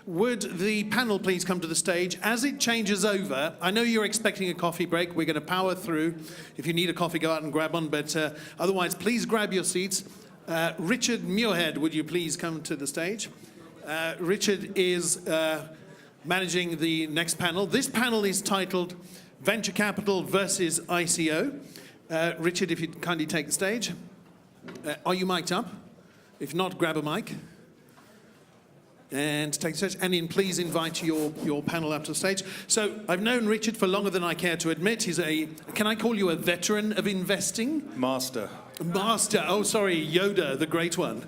would the panel please come to the stage? As it changes over, I know you're expecting a coffee break. We're going to power through. If you need a coffee, go out and grab one. But otherwise, please grab your seats. Richard Muirhead, would you please come to the stage? Richard is managing the next panel. This panel is titled Venture Capital versus ICO. Richard, if you'd kindly take the stage. Are you mic'd up? If not, grab a mic. And take the stage. And then please invite your panel up to the stage. So I've known Richard for longer than I care to admit. He's can I call you a veteran of investing? Master. Master, oh sorry, Yoda, the great one.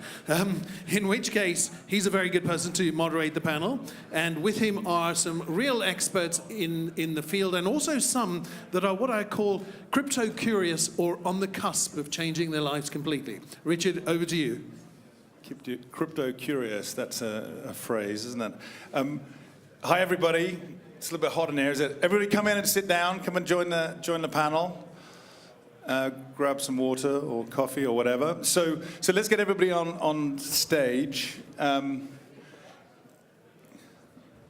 In which case, he's a very good person to moderate the panel. And with him are some real experts in the field, and also some that are what I call crypto curious or on the cusp of changing their lives completely. Richard, over to you. Crypto curious, that's a phrase, isn't it? Hi everybody, it's a little bit hot in here. Everybody come in and sit down, come and join the panel. Grab some water or coffee or whatever. So let's get everybody on stage.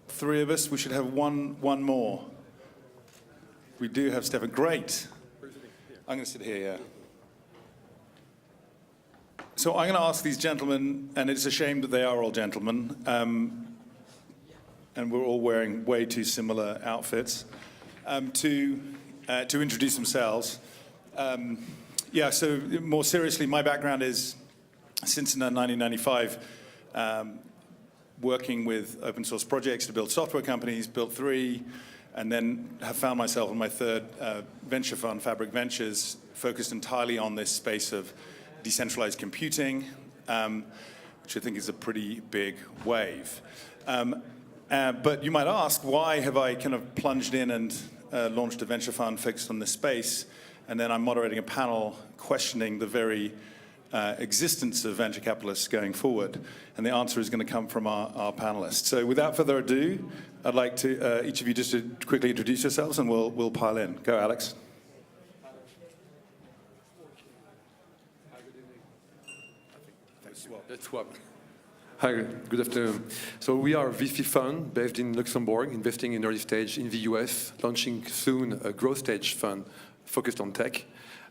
Three of us, we should have one more. We do have Stefan, great. I'm going to sit here, yeah. So I'm going to ask these gentlemen, and it's a shame that they are all gentlemen, and we're all wearing way too similar outfits, to introduce themselves. Yeah, so more seriously, my background is, since 1995, working with open source projects to build software companies, built 3, and then have found myself in my third venture fund, Fabric Ventures, focused entirely on this space of decentralized computing, which I think is a pretty big wave. But you might ask, why have I kind of plunged in and launched a venture fund focused on this space? And then I'm moderating a panel questioning the very existence of venture capitalists going forward. And the answer is going to come from our panelists. So without further ado, I'd like to each of you just to quickly introduce yourselves, and we'll pile in. Go, Alex. Let's swap. Hi, good afternoon. So we are a VC fund based in Luxembourg, investing in early stage in the US, launching soon a growth stage fund focused on tech.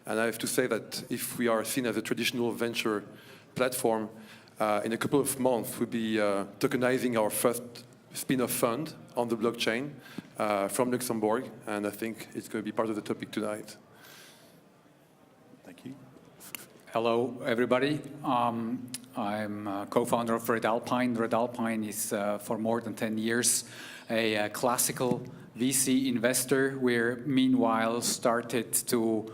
And I have to say that if we are seen as a traditional venture platform, in a couple of months we'll be tokenizing our first spin-off fund on the blockchain from Luxembourg, and I think it's going to be part of the topic tonight. Thank you. Hello, everybody. I'm a co-founder of Red Alpine. Red Alpine is, for more than 10 years, a classical VC investor. We're meanwhile started to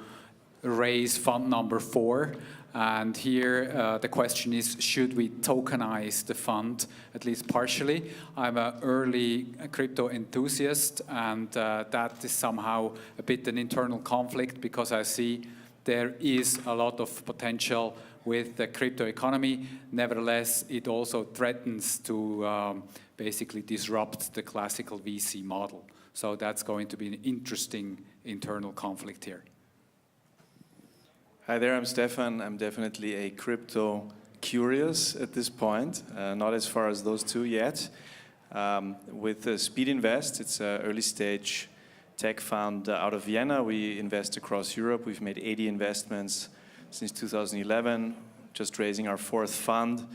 raise fund number 4. And here the question is, should we tokenize the fund, at least partially? I'm an early crypto enthusiast, and that is somehow a bit an internal conflict, because I see there is a lot of potential with the crypto economy. Nevertheless, it also threatens to basically disrupt the classical VC model. So that's going to be an interesting internal conflict here. Hi there, I'm Stefan. I'm definitely a crypto curious at this point, not as far as those two yet. With Speed Invest, it's an early stage tech fund out of Vienna. We invest across Europe. We've made 80 investments since 2011, just raising our 4th fund.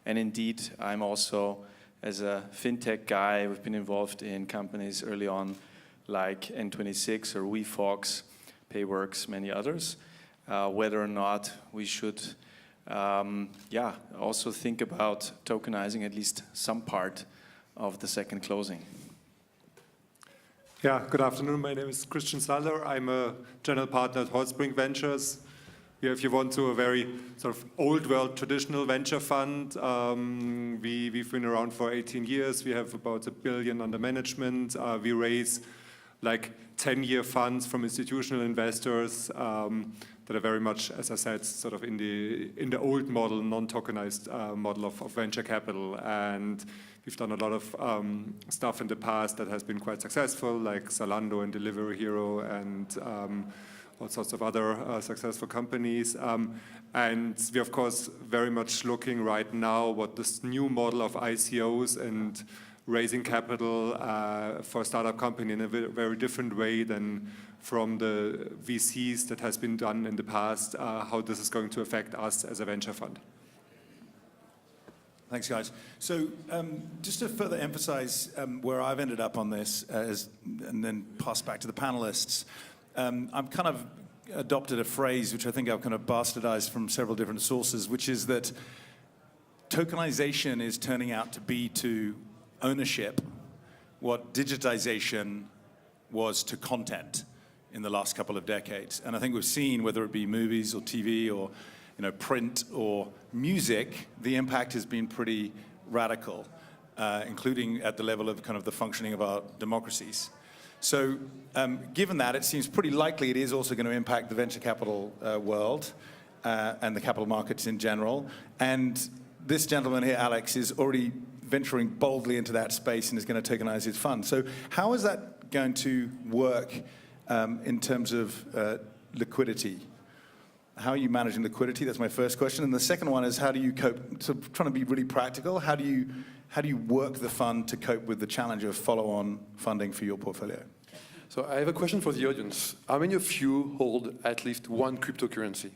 And indeed, I'm also, as a fintech guy, we've been involved in companies early on like N26 or WeFox, Payworks, many others. Whether or not we should also think about tokenizing at least some part of the second closing. Yeah, good afternoon. My name is Christian Saller. I'm a general partner at Holzbrink Ventures. We are, if you want to, a very sort of old world traditional venture fund. We've been around for 18 years. We have about $1 billion under management. We raise like 10-year funds from institutional investors that are very much, as I said, sort of in the old model, non-tokenized model of venture capital. And we've done a lot of stuff in the past that has been quite successful, like Zalando and Delivery Hero and all sorts of other successful companies. And we're, of course, very much looking right now what this new model of ICOs and raising capital for a startup company in a very different way than from the VCs that has been done in the past, how this is going to affect us as a venture fund. Thanks, guys. So just to further emphasize where I've ended up on this, and then pass back to the panelists, I've kind of adopted a phrase which I think I've kind of bastardized from several different sources, which is that tokenization is turning out to be to ownership what digitization was to content in the last couple of decades. And I think we've seen, whether it be movies or TV or print or music, the impact has been pretty radical, including at the level of kind of the functioning of our democracies. So given that, it seems pretty likely it is also going to impact the venture capital world and the capital markets in general. And this gentleman here, Alex, is already venturing boldly into that space and is going to tokenize his fund. So how is that going to work in terms of liquidity? How are you managing liquidity? That's my first question. And the second one is, how do you cope? So trying to be really practical, how do you work the fund to cope with the challenge of follow-on funding for your portfolio? So I have a question for the audience. How many of you hold at least one cryptocurrency?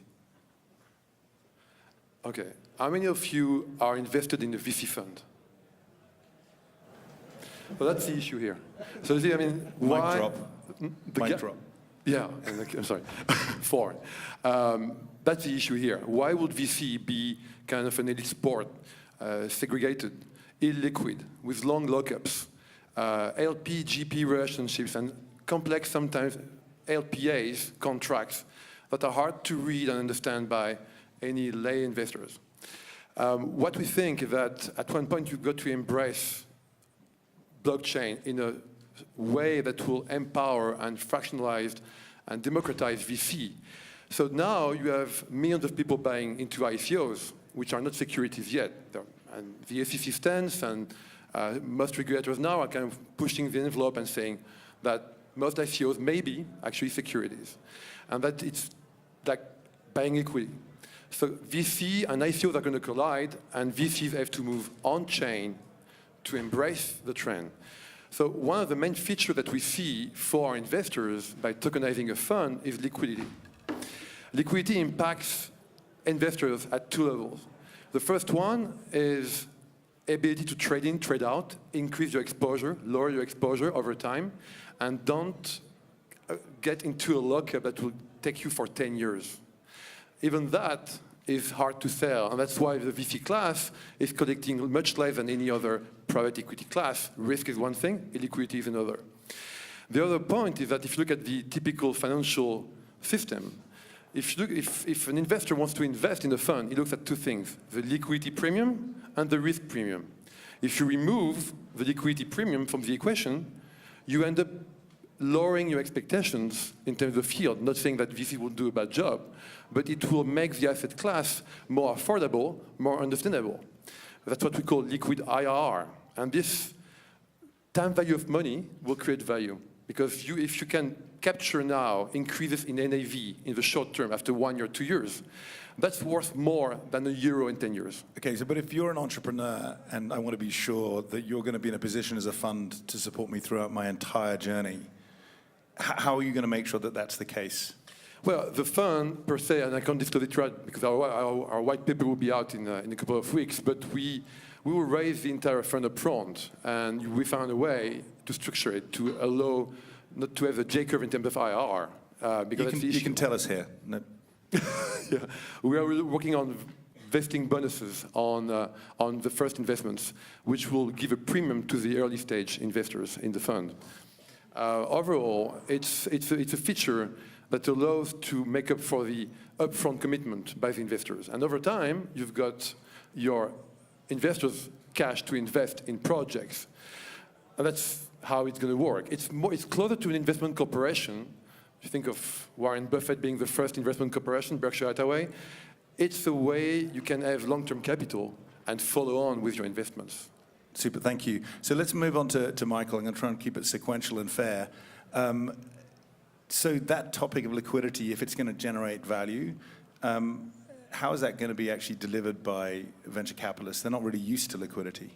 Okay. How many of you are invested in a VC fund? Well, that's the issue here. So I mean, why? Mic drop. Mic drop. Yeah, I'm sorry. 4. That's the issue here. Why would VC be kind of an elite sport, segregated, illiquid, with long lockups, LP-GP relationships, and complex, sometimes LPAs contracts that are hard to read and understand by any lay investors? What we think is that at one point you've got to embrace blockchain in a way that will empower and fractionalize and democratize VC. So now you have millions of people buying into ICOs, which are not securities yet. And the SEC stands, and most regulators now are kind of pushing the envelope and saying that most ICOs may be actually securities, and that it's like buying equity. So VC and ICOs are going to collide, and VCs have to move on-chain to embrace the trend. So one of the main features that we see for our investors by tokenizing a fund is liquidity. Liquidity impacts investors at 2 levels. The first one is ability to trade in, trade out, increase your exposure, lower your exposure over time, and don't get into a lockup that will take you for 10 years. Even that is hard to sell, and that's why the VC class is collecting much less than any other private equity class. Risk is one thing, illiquidity is another. The other point is that if you look at the typical financial system, if an investor wants to invest in a fund, he looks at 2 things, the liquidity premium and the risk premium. If you remove the liquidity premium from the equation, you end up lowering your expectations in terms of yield. Not saying that VC will do a bad job, but it will make the asset class more affordable, more understandable. That's what we call liquid IRR. And this time value of money will create value. Because if you can capture now increases in NAV in the short term after 1 year, 2 years, that's worth more than €1 in 10 years. Okay, so but if you're an entrepreneur and I want to be sure that you're going to be in a position as a fund to support me throughout my entire journey, how are you going to make sure that that's the case? Well, the fund per se, and I can't disclose it right because our white paper will be out in a couple of weeks, but we will raise the entire fund up front, and we found a way to structure it to allow not to have a J-curve in terms of IRR. Because you can tell us here. No. Yeah. We are working on vesting bonuses on the first investments, which will give a premium to the early stage investors in the fund. Overall, it's a feature that allows to make up for the upfront commitment by the investors. And over time, you've got your investors' cash to invest in projects. And that's how it's going to work. It's closer to an investment corporation. If you think of Warren Buffett being the first investment corporation, Berkshire Hathaway, it's a way you can have long-term capital and follow on with your investments. Super, thank you. So let's move on to Michael. I'm going to try and keep it sequential and fair. So that topic of liquidity, if it's going to generate value, how is that going to be actually delivered by venture capitalists? They're not really used to liquidity.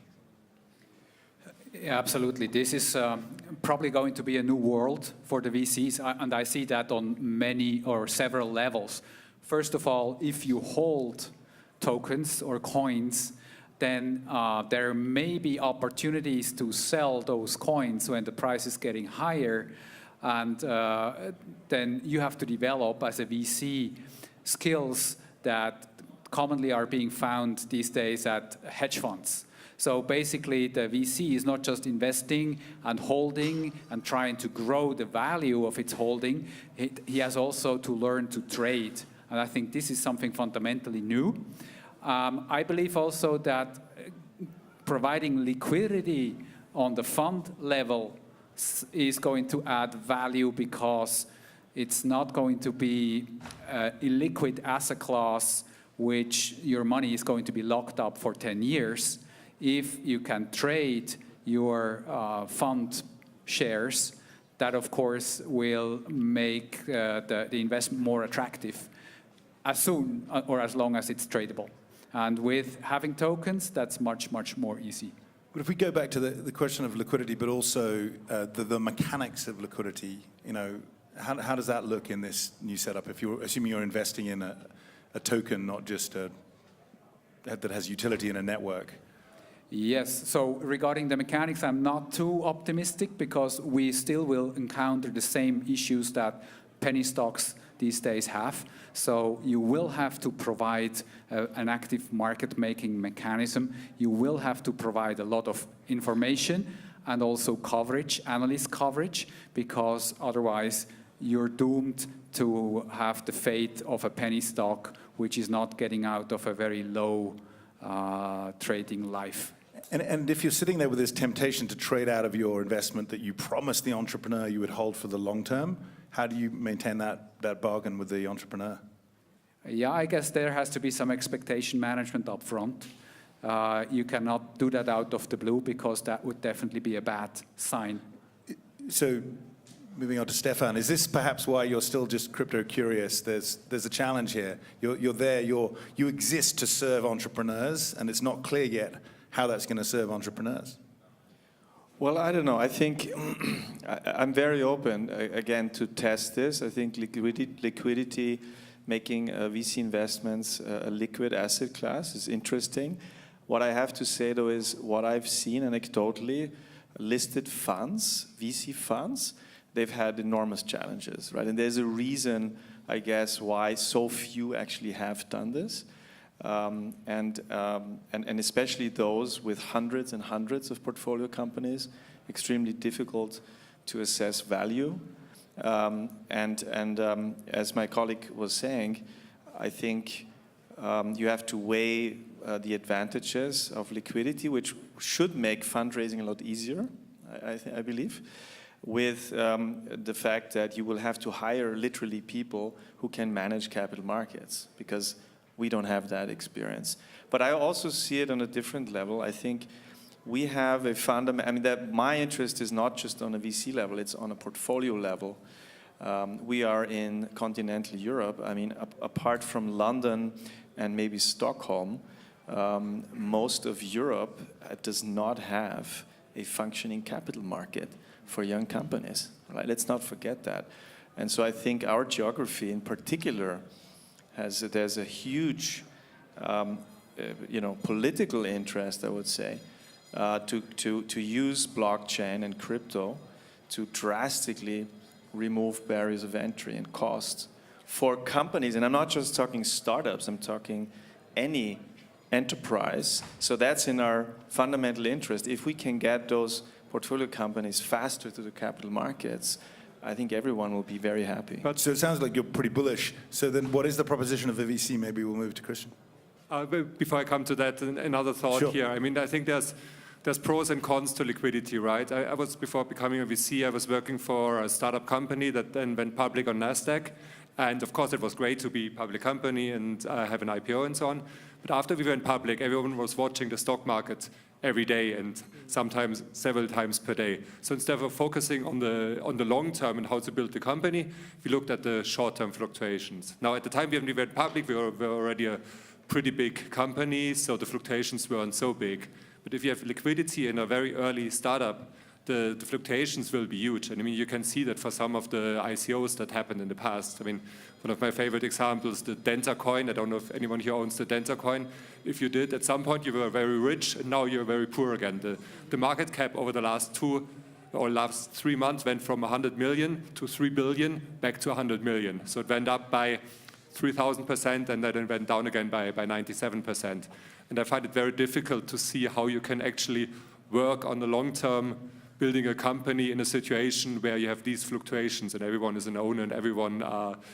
Yeah, absolutely. This is probably going to be a new world for the VCs, and I see that on many or several levels. First of all, if you hold tokens or coins, then there may be opportunities to sell those coins when the price is getting higher, and then you have to develop as a VC skills that commonly are being found these days at hedge funds. So basically, the VC is not just investing and holding and trying to grow the value of its holding. He has also to learn to trade. And I think this is something fundamentally new. I believe also that providing liquidity on the fund level is going to add value, because it's not going to be illiquid asset class which your money is going to be locked up for 10 years. If you can trade your fund shares, that of course will make the investment more attractive as soon or as long as it's tradable. And with having tokens, that's much, much more easy. But if we go back to the question of liquidity, but also the mechanics of liquidity, you know, how does that look in this new setup? If you're assuming you're investing in a token, not just that has utility in a network. Yes, so regarding the mechanics, I'm not too optimistic, because we still will encounter the same issues that penny stocks these days have. So you will have to provide an active market-making mechanism. You will have to provide a lot of information and also coverage, analyst coverage, because otherwise you're doomed to have the fate of a penny stock, which is not getting out of a very low trading life. And if you're sitting there with this temptation to trade out of your investment that you promised the entrepreneur you would hold for the long term, how do you maintain that bargain with the entrepreneur? Yeah, I guess there has to be some expectation management up front. You cannot do that out of the blue, because that would definitely be a bad sign. So moving on to Stefan, is this perhaps why you're still just crypto curious? There's a challenge here. You're there, you exist to serve entrepreneurs, and it's not clear yet how that's going to serve entrepreneurs. Well, I don't know. I think I'm very open, again, to test this. I think liquidity, making VC investments a liquid asset class is interesting. What I have to say, though, is what I've seen anecdotally, listed funds, VC funds, they've had enormous challenges, right? And there's a reason, I guess, why so few actually have done this. And especially those with hundreds and hundreds of portfolio companies, extremely difficult to assess value. As my colleague was saying, I think you have to weigh the advantages of liquidity, which should make fundraising a lot easier, I believe, with the fact that you will have to hire literally people who can manage capital markets, because we don't have that experience. But I also see it on a different level. I think we have a fundamental, I mean, that my interest is not just on a VC level, it's on a portfolio level. We are in continental Europe. I mean, apart from London and maybe Stockholm, most of Europe does not have a functioning capital market for young companies, right? Let's not forget that. And so I think our geography in particular there's a huge, political interest, I would say, to use blockchain and crypto to drastically remove barriers of entry and costs for companies. And I'm not just talking startups, I'm talking any enterprise. So that's in our fundamental interest. If we can get those portfolio companies faster to the capital markets, I think everyone will be very happy. So it sounds like you're pretty bullish. So then what is the proposition of the VC? Maybe we'll move to Christian. Before I come to that, another thought Sure. here. I mean, I think there's pros and cons to liquidity, right? I was, before becoming a VC, I was working for a startup company that then went public on NASDAQ. And of course, it was great to be a public company and have an IPO and so on. But after we went public, everyone was watching the stock market every day and sometimes several times per day. So instead of focusing on the long term and how to build the company, we looked at the short-term fluctuations. Now, at the time when we went public, we were already a pretty big company, so the fluctuations weren't so big. But if you have liquidity in a very early startup, the fluctuations will be huge. And I mean, you can see that for some of the ICOs that happened in the past. I mean, one of my favorite examples, the Denta coin. I don't know if anyone here owns the Denta coin. If you did, at some point you were very rich, and now you're very poor again. The market cap over the last 3 months went from 100 million to 3 billion, back to 100 million. So it went up by 3,000%, and then it went down again by 97%. And I find it very difficult to see how you can actually work on the long term building a company in a situation where you have these fluctuations and everyone is an owner and everyone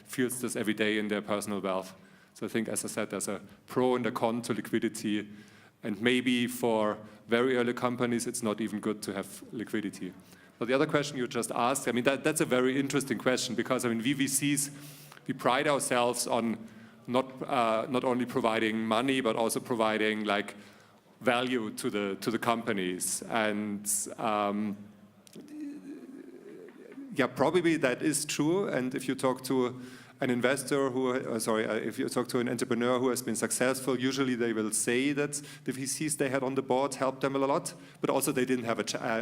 feels this every day in their personal wealth. So I think, as I said, there's a pro and a con to liquidity. And maybe for very early companies, it's not even good to have liquidity. But the other question you just asked, I mean, that's a very interesting question because, I mean, VCs, we pride ourselves on not only providing money, but also providing like value to the companies. And yeah, probably that is true. And if you talk to an investor if you talk to an entrepreneur who has been successful, usually they will say that the VCs they had on the board helped them a lot, but also they didn't have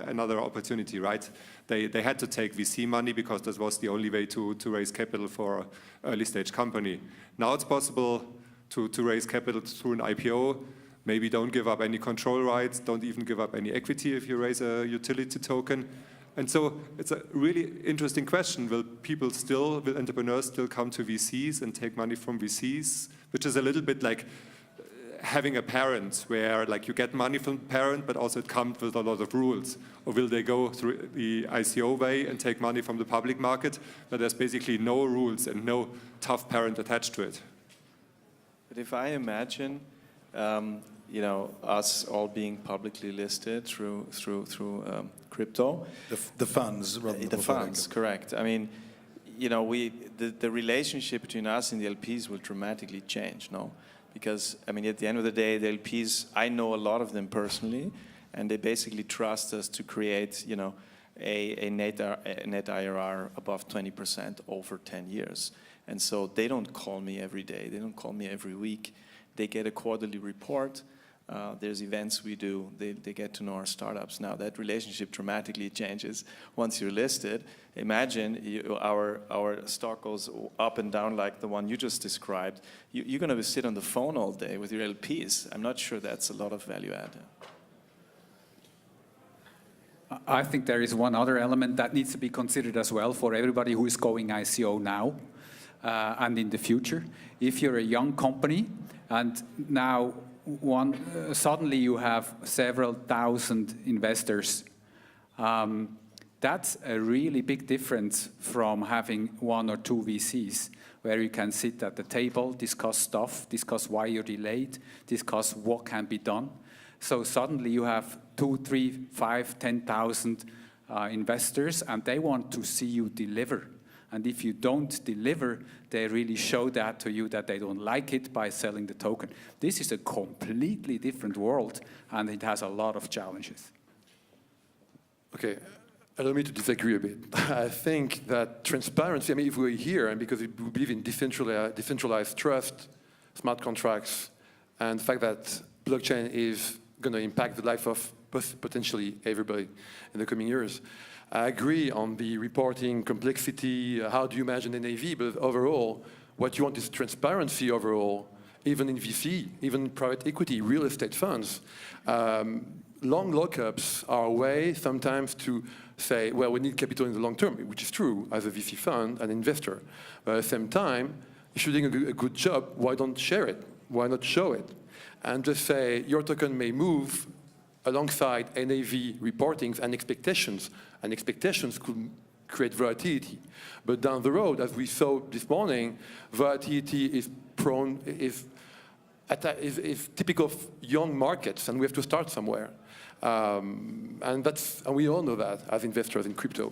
another opportunity, right? They had to take VC money because that was the only way to raise capital for an early stage company. Now it's possible to raise capital through an IPO. Maybe don't give up any control rights, don't even give up any equity if you raise a utility token. And so it's a really interesting question. Will entrepreneurs still come to VCs and take money from VCs? Which is a little bit like having a parent where like you get money from the parent, but also it comes with a lot of rules. Or will they go through the ICO way and take money from the public market, but there's basically no rules and no tough parent attached to it? But if I imagine us all being publicly listed through crypto. The funds, rather than the funds, correct. I mean, the relationship between us and the LPs will dramatically change, no? Because I mean, at the end of the day, the LPs, I know a lot of them personally, and they basically trust us to create, a net IRR above 20% over 10 years. And so they don't call me every day. They don't call me every week. They get a quarterly report. There's events we do. They get to know our startups. Now, that relationship dramatically changes once you're listed. Imagine our stock goes up and down like the one you just described. You're going to sit on the phone all day with your LPs. I'm not sure that's a lot of value add. I think there is one other element that needs to be considered as well for everybody who is going ICO now and in the future. If you're a young company and now suddenly you have several thousand investors, that's a really big difference from having 1 or 2 VCs where you can sit at the table, discuss stuff, discuss why you're delayed, discuss what can be done. So suddenly you have 2, 3, 5, 10,000 investors, and they want to see you deliver. And if you don't deliver, they really show that to you that they don't like it by selling the token. This is a completely different world, and it has a lot of challenges. Okay, allow me to disagree a bit. I think that transparency, I mean, if we're here, and because we believe in decentralized trust, smart contracts, and the fact that blockchain is going to impact the life of potentially everybody in the coming years. I agree on the reporting complexity, how do you imagine NAV, but overall, what you want is transparency overall, even in VC, even private equity, real estate funds. Long lockups are a way sometimes to say, well, we need capital in the long term, which is true as a VC fund, an investor. But at the same time, if you're doing a good job, why don't share it? Why not show it? And just say, your token may move alongside NAV reportings and expectations could create volatility. But down the road, as we saw this morning, volatility is typical of young markets, and we have to start somewhere. And we all know that as investors in crypto.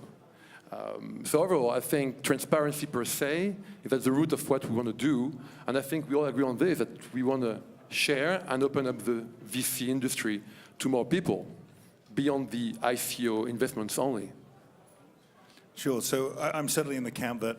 So overall, I think transparency per se is at the root of what we want to do, and I think we all agree on this, that we want to share and open up the VC industry to more people beyond the ICO investments only. Sure. So I'm certainly in the camp that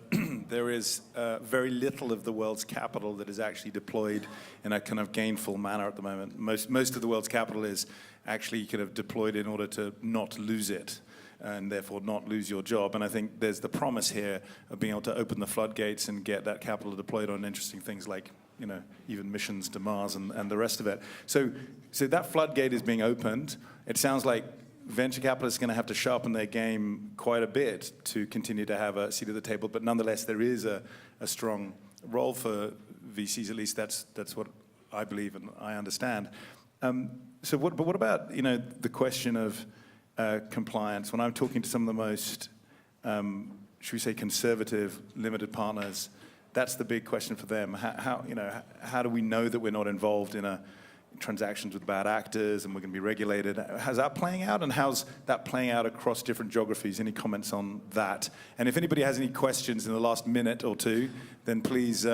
there is very little of the world's capital that is actually deployed in a kind of gainful manner at the moment. Most of the world's capital is actually kind of deployed in order to not lose it and therefore not lose your job. And I think there's the promise here of being able to open the floodgates and get that capital deployed on interesting things like, you know, even missions to Mars and the rest of it. So that floodgate is being opened. It sounds like venture capitalists are going to have to sharpen their game quite a bit to continue to have a seat at the table, but nonetheless there is a strong role for VCs. At least that's what I believe and I understand. But what about, you know, the question of compliance? When I'm talking to some of the most, should we say, conservative limited partners, that's the big question for them. How do we know that we're not involved in transactions with bad actors and we're going to be regulated? How's that playing out, and how's that playing out across different geographies? Any comments on that? And if anybody has any questions in the last minute or two, then please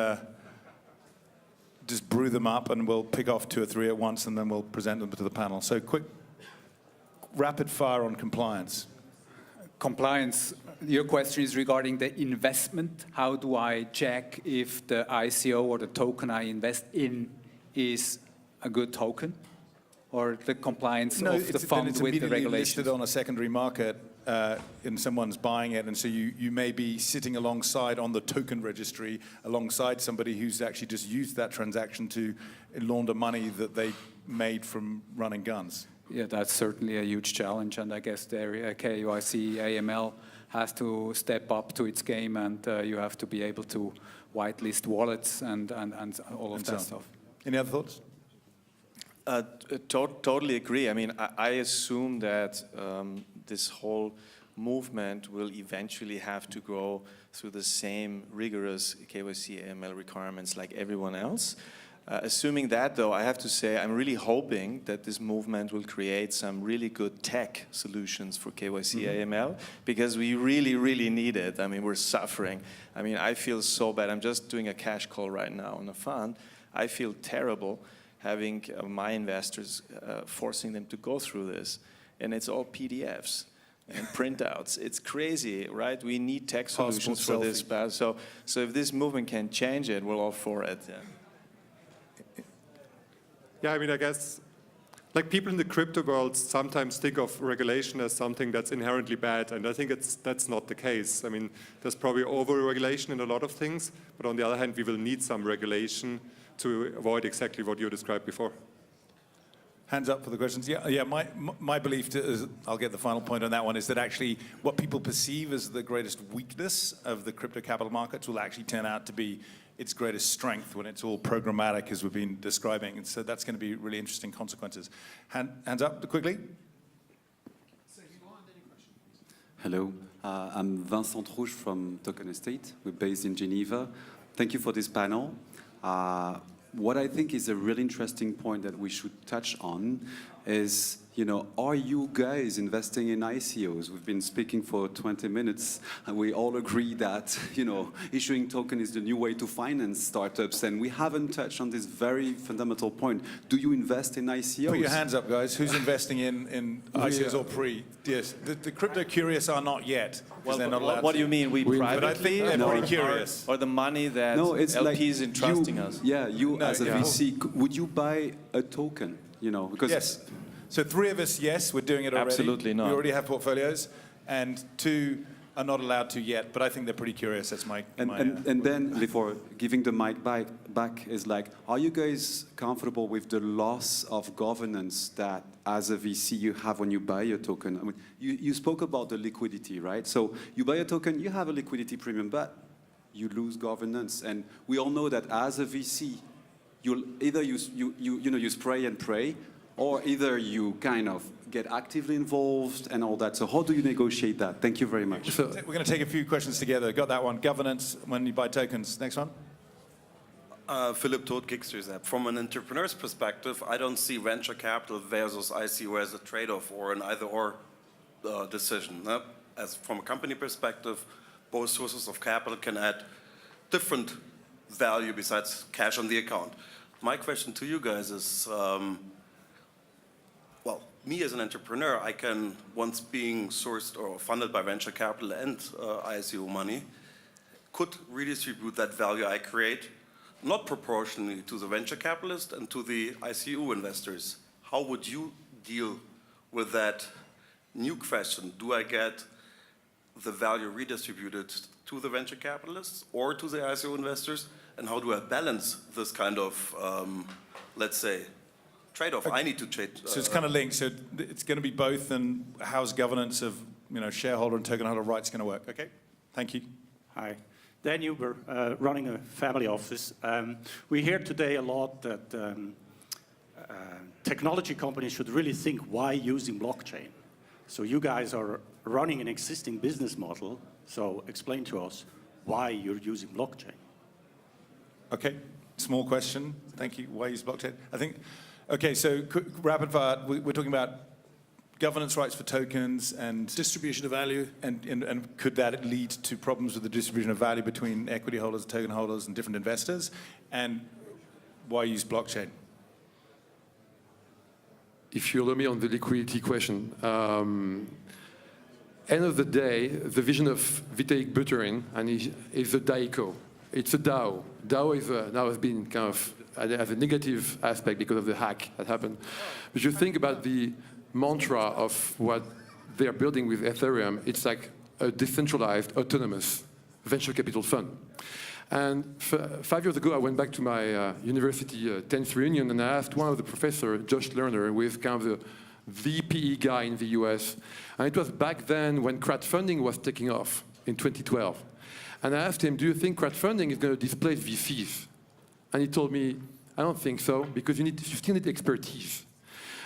just brew them up and we'll pick off 2 or 3 at once and then we'll present them to the panel. So quick, rapid fire on compliance. Compliance, your question is regarding the investment. How do I check if the ICO or the token I invest in is a good token, or the compliance of the fund with the immediately regulations? listed on a secondary market and someone's buying it, and so you may be sitting alongside on the token registry alongside somebody who's actually just used that transaction to launder money that they made from running guns. Yeah, that's certainly a huge challenge, and I guess the KYC AML has to step up to its game, and you have to be able to whitelist wallets and all of that stuff. Any other thoughts? Totally agree. I mean, I assume that this whole movement will eventually have to go through the same rigorous KYC AML requirements like everyone else. Assuming that, though, I have to say I'm really hoping that this movement will create some really good tech solutions for KYC AML, because we really, really need it. I mean, we're suffering. I mean, I feel so bad. I'm just doing a cash call right now on a fund. I feel terrible having my investors forcing them to go through this. And it's all PDFs and printouts. It's crazy, right? We need tech solutions for this. So if this movement can change it, we're all for it. Yeah. Yeah, I mean, I guess, like, people in the crypto world sometimes think of regulation as something that's inherently bad, and I think that's not the case. I mean, there's probably over-regulation in a lot of things, but on the other hand, we will need some regulation to avoid exactly what you described before. Hands up for the questions. Yeah. My belief, I'll get the final point on that one, is that actually what people perceive as the greatest weakness of the crypto capital markets will actually turn out to be its greatest strength when it's all programmatic, as we've been describing. And so that's going to be really interesting consequences. Hands up quickly. Hello, I'm Vincent Rouge from Token Estate. We're based in Geneva. Thank you for this panel. What I think is a really interesting point that we should touch on is, you know, are you guys investing in ICOs? We've been speaking for 20 minutes, and we all agree that, you know, issuing token is the new way to finance startups, and we haven't touched on this very fundamental point. Do you invest in ICOs? Put your hands up, guys. Who's investing in ICOs or pre? Yes, the crypto curious are not yet, because they're not allowed. What do you mean, we privately? But I think they're pretty curious. Or the money that it's LPs like entrusting us? Yeah, as a VC, would you buy a token? You know, because yes. So 3 of us, yes, we're doing it already. Absolutely not. We already have portfolios, and 2 are not allowed to yet, but I think they're pretty curious. That's my and then before giving the mic back is like, are you guys comfortable with the loss of governance that as a VC you have when you buy a token? I mean, you spoke about the liquidity, right? So you buy a token, you have a liquidity premium, but you lose governance, and we all know that as a VC, you'll either you spray and pray, or either you kind of get actively involved and all that. So how do you negotiate that? Thank you very much. So we're going to take a few questions together. Got that one. Governance when you buy tokens. Next one. Philip Todt, Kicksters. From an entrepreneur's perspective, I don't see venture capital versus ICO as a trade-off or an either-or decision. As from a company perspective, both sources of capital can add different value besides cash on the account. My question to you guys is, well, me as an entrepreneur, I can, once being sourced or funded by venture capital and ICO money, could redistribute that value I create, not proportionally to the venture capitalist and to the ICO investors. How would you deal with that new question? Do I get the value redistributed to the venture capitalists or to the ICO investors? And how do I balance this kind of, let's say, trade-off? I need to trade. So it's kind of linked. So it's going to be both. And how's governance of shareholder and token holder rights going to work? Okay, thank you. Hi, Dan Huber, running a family office. We hear today a lot that technology companies should really think why using blockchain. So you guys are running an existing business model. So explain to us why you're using blockchain. Okay, small question. Thank you. Why use blockchain? I think. Okay, so rapid fire, we're talking about governance rights for tokens and Distribution of value. and could that lead to problems with the distribution of value between equity holders, token holders, and different investors? And why use blockchain? If you allow me on the liquidity question, end of the day, the vision of Vitalik Buterin is a ICO. It's a DAO. DAO is now has been kind of has a negative aspect because of the hack that happened. But you think about the mantra of what they are building with Ethereum, it's like a decentralized, autonomous venture capital fund. And 5 years ago, I went back to my university 10th reunion, and I asked one of the professors, Josh Lerner, who is kind of the VPE guy in the US. And it was back then when crowdfunding was taking off in 2012. And I asked him, do you think crowdfunding is going to displace VCs? And he told me, I don't think so, because you still need expertise.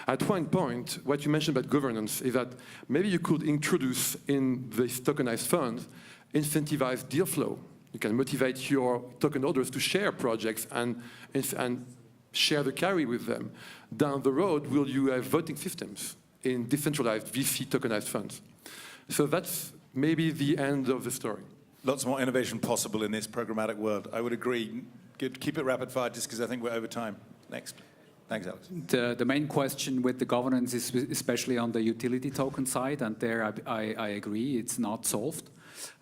At one point, what you mentioned about governance is that maybe you could introduce in this tokenized fund incentivized deal flow. You can motivate your token holders to share projects and share the carry with them. Down the road, will you have voting systems in decentralized VC tokenized funds? So that's maybe the end of the story. Lots more innovation possible in this programmatic world. I would agree. Keep it rapid fire just because I think we're over time. Next. Thanks, Alex. The main question with the governance is especially on the utility token side, and there I agree, it's not solved,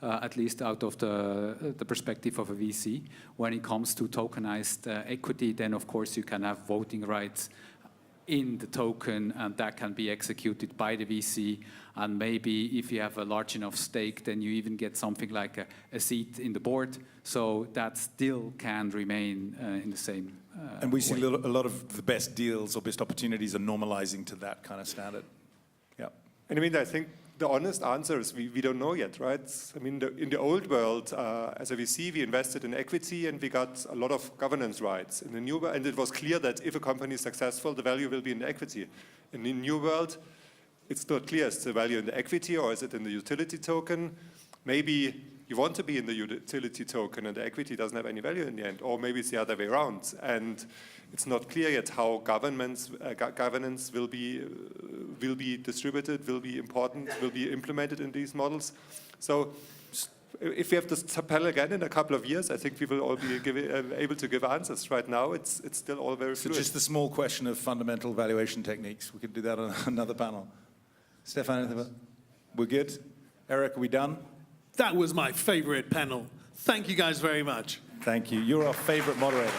at least out of the perspective of a VC. When it comes to tokenized equity, then of course you can have voting rights in the token, and that can be executed by the VC. And maybe if you have a large enough stake, then you even get something like a seat in the board. So that still can remain in the same and we see way. a lot of the best deals or best opportunities are normalizing to that kind of standard. Yeah. And I mean, I think the honest answer is we don't know yet, right? I mean, in the old world, as a VC, we invested in equity and we got a lot of governance rights. In the new world, and it was clear that if a company is successful, the value will be in the equity. In the new world, it's not clear, is the value in the equity or is it in the utility token? Maybe you want to be in the utility token and the equity doesn't have any value in the end, or maybe it's the other way around. And it's not clear yet how governance will be distributed, will be important, will be implemented in these models. So if we have this panel again in a couple of years, I think we will all be able to give answers. Right now, it's still all very fluid. So just the small question of fundamental valuation techniques. We could do that on another panel. Stefan, anything about? We're good? Eric, are we done? That was my favorite panel. Thank you guys very much. Thank you. You're our favorite moderator.